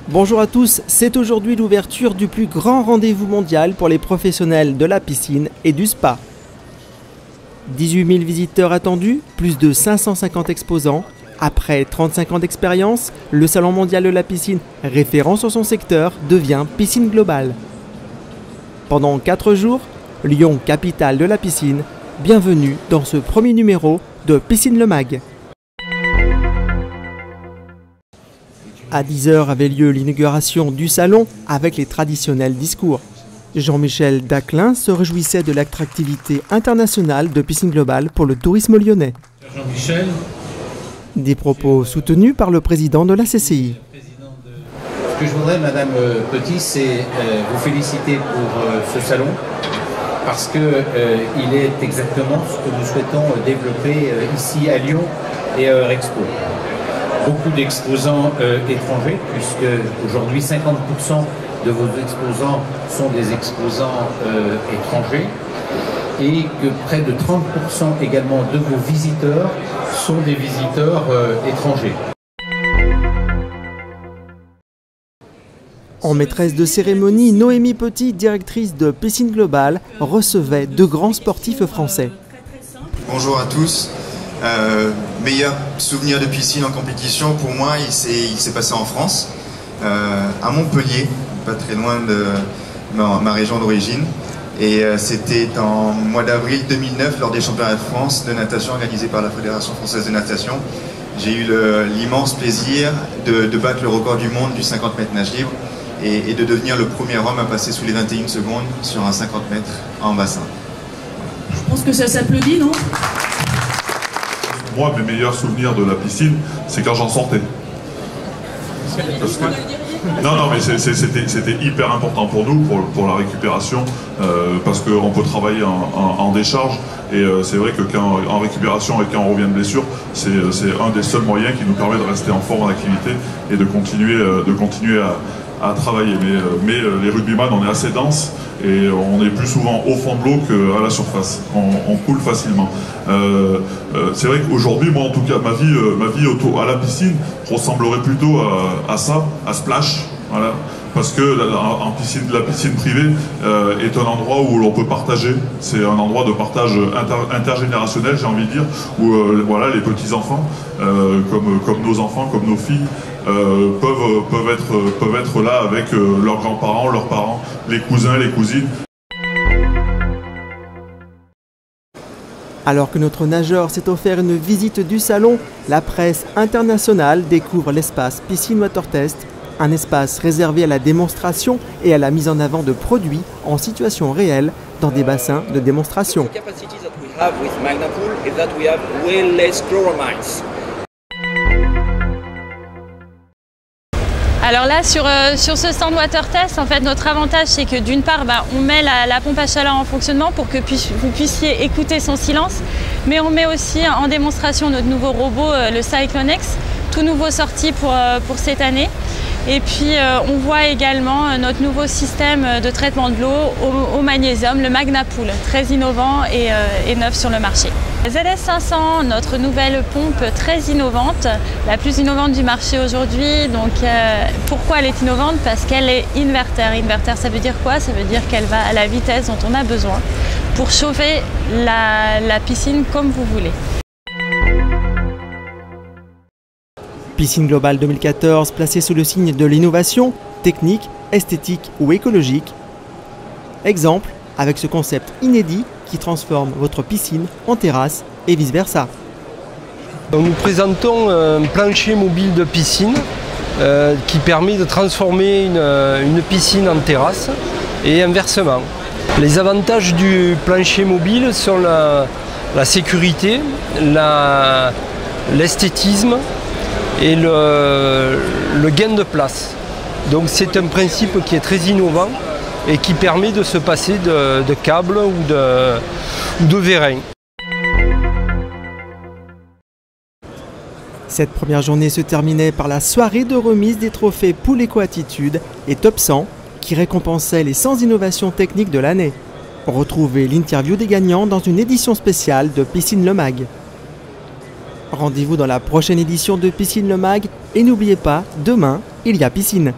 Bonjour à tous, c'est aujourd'hui l'ouverture du plus grand rendez-vous mondial pour les professionnels de la piscine et du spa. 18 000 visiteurs attendus, plus de 550 exposants. Après 35 ans d'expérience, le Salon mondial de la piscine, référent sur son secteur, devient Piscine Globale. Pendant 4 jours, Lyon, capitale de la piscine, bienvenue dans ce premier numéro de Piscine Le Mag. À 10h avait lieu l'inauguration du salon avec les traditionnels discours. Jean-Michel Daclin se réjouissait de l'attractivité internationale de Piscine Globale pour le tourisme lyonnais. Jean-Michel. Des propos soutenus par le président de la CCI. Ce que je voudrais, Madame Petit, c'est vous féliciter pour ce salon, parce qu'il est exactement ce que nous souhaitons développer ici à Lyon et à Eurexpo. Beaucoup d'exposants étrangers, puisque aujourd'hui 50% de vos exposants sont des exposants étrangers, et que près de 30% également de vos visiteurs sont des visiteurs étrangers. En maîtresse de cérémonie, Noémie Petit, directrice de Piscine Globale, recevait de grands sportifs français. Bonjour à tous. Meilleur souvenir de piscine en compétition pour moi, il s'est passé en France, à Montpellier, pas très loin de ma région d'origine. Et c'était en mois d'avril 2009 lors des championnats de France de natation organisés par la Fédération française de natation. J'ai eu l'immense plaisir de battre le record du monde du 50 mètres nage libre et de devenir le premier homme à passer sous les 21 secondes sur un 50 mètres en bassin. Je pense que ça s'applaudit, non ? Moi, mes meilleurs souvenirs de la piscine, c'est quand j'en sortais. Non, mais c'était hyper important pour nous, pour la récupération, parce qu'on peut travailler en décharge, et c'est vrai que quand en récupération et quand on revient de blessure, c'est un des seuls moyens qui nous permet de rester en forme en activité et de continuer à travailler. Mais les rugbyman, on est assez dense et on est plus souvent au fond de l'eau qu'à la surface. On coule facilement. C'est vrai qu'aujourd'hui, moi en tout cas, ma vie à la piscine ressemblerait plutôt à ça, à Splash, voilà. Parce que la piscine privée est un endroit où l'on peut partager. C'est un endroit de partage intergénérationnel, j'ai envie de dire, où voilà, les petits-enfants, comme nos enfants, comme nos filles, peuvent être là avec leurs grands-parents, leurs parents, les cousins, les cousines. Alors que notre nageur s'est offert une visite du salon, la presse internationale découvre l'espace Piscine Water Test, un espace réservé à la démonstration et à la mise en avant de produits en situation réelle dans des bassins de démonstration. Alors là, sur ce stand Water Test, en fait, notre avantage, c'est que d'une part, on met la pompe à chaleur en fonctionnement pour que vous puissiez écouter son silence, mais on met aussi en démonstration notre nouveau robot, le Cyclonex, tout nouveau sorti pour cette année. Et puis, on voit également notre nouveau système de traitement de l'eau au magnésium, le Magnapool, très innovant et neuf sur le marché. ZS500, notre nouvelle pompe très innovante, la plus innovante du marché aujourd'hui. Donc, pourquoi elle est innovante? Parce qu'elle est inverter. Inverter, ça veut dire quoi? Ça veut dire qu'elle va à la vitesse dont on a besoin pour chauffer la piscine comme vous voulez. Piscine Globale 2014, placée sous le signe de l'innovation, technique, esthétique ou écologique. Exemple, avec ce concept inédit qui transforme votre piscine en terrasse et vice-versa. Nous présentons un plancher mobile de piscine qui permet de transformer une piscine en terrasse et inversement. Les avantages du plancher mobile sont la sécurité, l'esthétisme et le gain de place. Donc c'est un principe qui est très innovant et qui permet de se passer de câbles ou de vérins. Cette première journée se terminait par la soirée de remise des trophées Pool Eco-Attitude et Top 100 qui récompensaient les 100 innovations techniques de l'année. Retrouvez l'interview des gagnants dans une édition spéciale de Piscine Le Mag. Rendez-vous dans la prochaine édition de Piscine Le Mag et n'oubliez pas, demain, il y a piscine.